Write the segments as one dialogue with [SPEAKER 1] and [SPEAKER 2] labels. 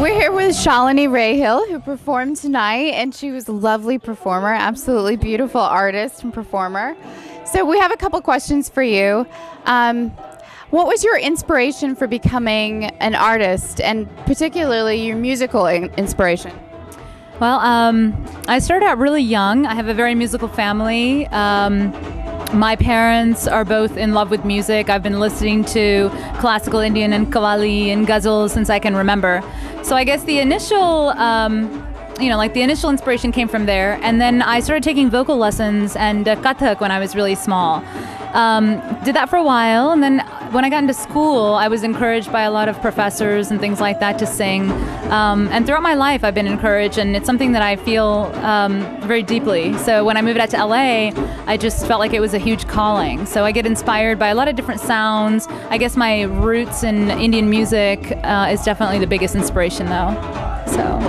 [SPEAKER 1] We're here with Shalini Rahil, who performed tonight, and she was a lovely performer, absolutely beautiful artist and performer. So we have a couple questions for you. What was your inspiration for becoming an artist, and particularly your musical inspiration?
[SPEAKER 2] Well, I started out really young. I have a very musical family. My parents are both in love with music. I've been listening to classical Indian and qawwali and ghazals since I can remember. So I guess the initial, the initial inspiration came from there. And then I started taking vocal lessons and Kathak when I was really small. Did that for a while, and then when I got into school, I was encouraged by a lot of professors and things like that to sing. And throughout my life, I've been encouraged, and it's something that I feel very deeply. So when I moved out to LA, I just felt like it was a huge calling. So I get inspired by a lot of different sounds. I guess my roots in Indian music is definitely the biggest inspiration, though.
[SPEAKER 1] So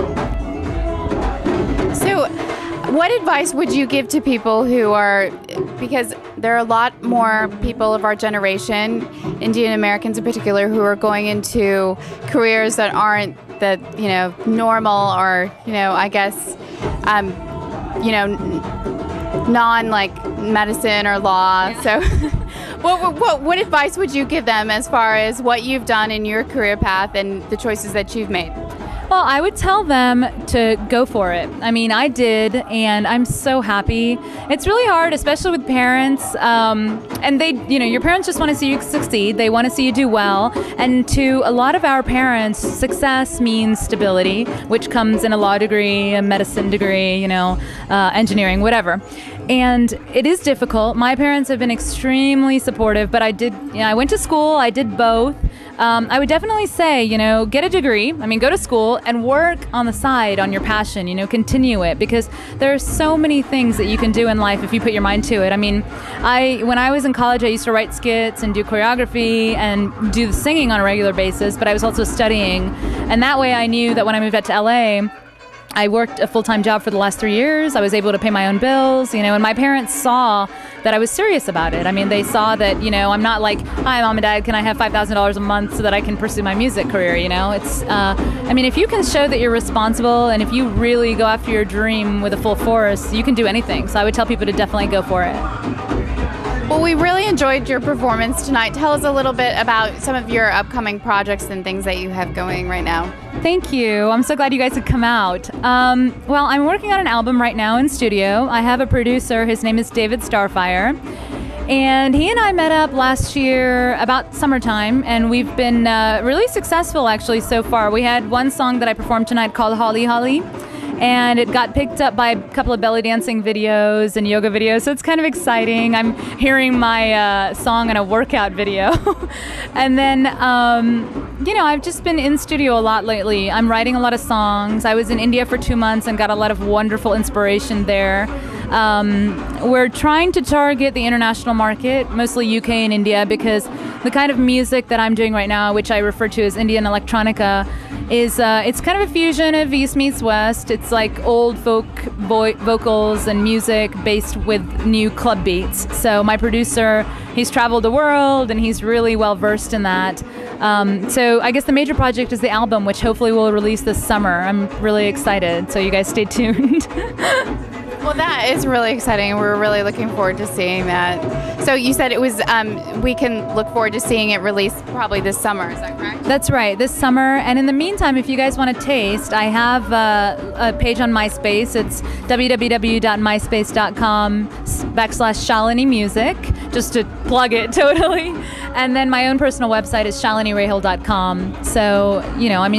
[SPEAKER 1] what advice would you give to people who are, because there are a lot more people of our generation, Indian Americans in particular, who are going into careers that aren't the, normal or, I guess, non like medicine or law. Yeah. So what advice would you give them as far as what you've done in your career path and the choices that you've made?
[SPEAKER 2] Well, I would tell them to go for it. I mean, I did, and I'm so happy. It's really hard, especially with parents, and they, your parents just want to see you succeed. They want to see you do well, and to a lot of our parents, success means stability, which comes in a law degree, a medicine degree, engineering, whatever. And it is difficult. My parents have been extremely supportive, but I went to school, I did both. I would definitely say, get a degree, go to school and work on the side on your passion, continue it, because there are so many things that you can do in life if you put your mind to it. When I was in college, I used to write skits and do choreography and do the singing on a regular basis, but I was also studying. And that way I knew that when I moved out to LA, I worked a full-time job for the last 3 years. I was able to pay my own bills, and my parents saw that I was serious about it. They saw that, I'm not like, hi, Mom and Dad, can I have $5,000 a month so that I can pursue my music career, It's, if you can show that you're responsible and if you really go after your dream with a full force, you can do anything. So I would tell people to definitely go for it.
[SPEAKER 1] Well, we really enjoyed your performance tonight. Tell us a little bit about some of your upcoming projects and things that you have going right now.
[SPEAKER 2] Thank you. I'm so glad you guys could come out. Well, I'm working on an album right now in studio. I have a producer. His name is David Starfire. And he and I met up last year about summertime, and we've been really successful actually so far. We had one song that I performed tonight called Holly Holly. And it got picked up by a couple of belly dancing videos and yoga videos, so it's kind of exciting. I'm hearing my song in a workout video. And then, I've just been in studio a lot lately. I'm writing a lot of songs. I was in India for 2 months and got a lot of wonderful inspiration there. We're trying to target the international market, mostly UK and India, because the kind of music that I'm doing right now, which I refer to as Indian electronica, is it's kind of a fusion of East meets West. It's like old folk vocals and music based with new club beats. So my producer, he's traveled the world and he's really well versed in that. So I guess the major project is the album, which hopefully we'll release this summer. I'm really excited, so you guys stay tuned.
[SPEAKER 1] Well, that is really exciting. We're really looking forward to seeing that. So you said it was, we can look forward to seeing it released probably this summer, is that correct?
[SPEAKER 2] That's right, this summer. And in the meantime, if you guys want to taste, I have a page on MySpace. It's www.myspace.com/Shalini Music, just to plug it totally. And then my own personal website is shalinirahil.com. So,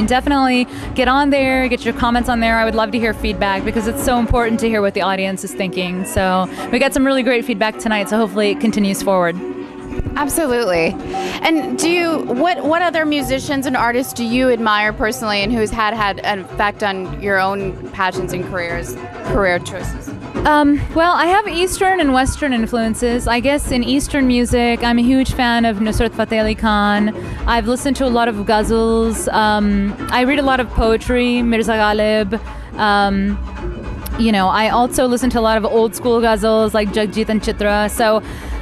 [SPEAKER 2] definitely get on there, get your comments on there. I would love to hear feedback because it's so important to hear what the audience is thinking. So we got some really great feedback tonight, so hopefully it continues forward.
[SPEAKER 1] Absolutely. And what other musicians and artists do you admire personally, and who's had an effect on your own passions and career choices?
[SPEAKER 2] Well, I have Eastern and Western influences. I guess in Eastern music, I'm a huge fan of Nusrat Fateh Ali Khan. I've listened to a lot of ghazals. I read a lot of poetry, Mirza Ghalib. I also listen to a lot of old school ghazals like Jagjit and Chitra. So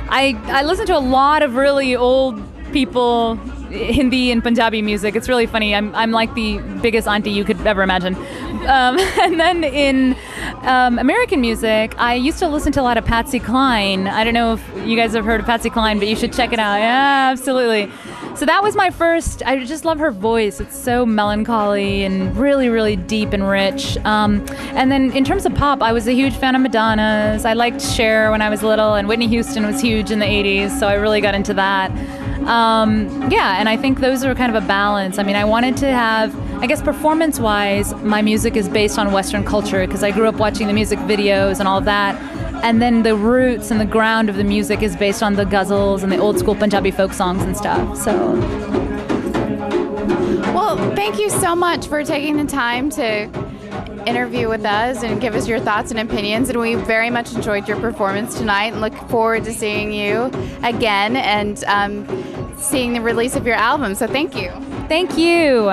[SPEAKER 2] I listen to a lot of really old people Hindi and Punjabi music. It's really funny. I'm like the biggest auntie you could ever imagine. And then in American music, I used to listen to a lot of Patsy Cline. I don't know if you guys have heard of Patsy Cline, but you should check it out. Yeah, absolutely. So that was my first. I just love her voice. It's so melancholy and really, really deep and rich. And then in terms of pop, I was a huge fan of Madonna's. I liked Cher when I was little, and Whitney Houston was huge in the 80s, so I really got into that. Yeah, and I think those are kind of a balance. I mean, I wanted to have, I guess performance-wise, my music is based on Western culture because I grew up watching the music videos and all of that. And then the roots and the ground of the music is based on the ghazals and the old school Punjabi folk songs and stuff. So,
[SPEAKER 1] well, thank you so much for taking the time to interview with us and give us your thoughts and opinions. And we very much enjoyed your performance tonight and look forward to seeing you again and seeing the release of your album. So thank you.
[SPEAKER 2] Thank you.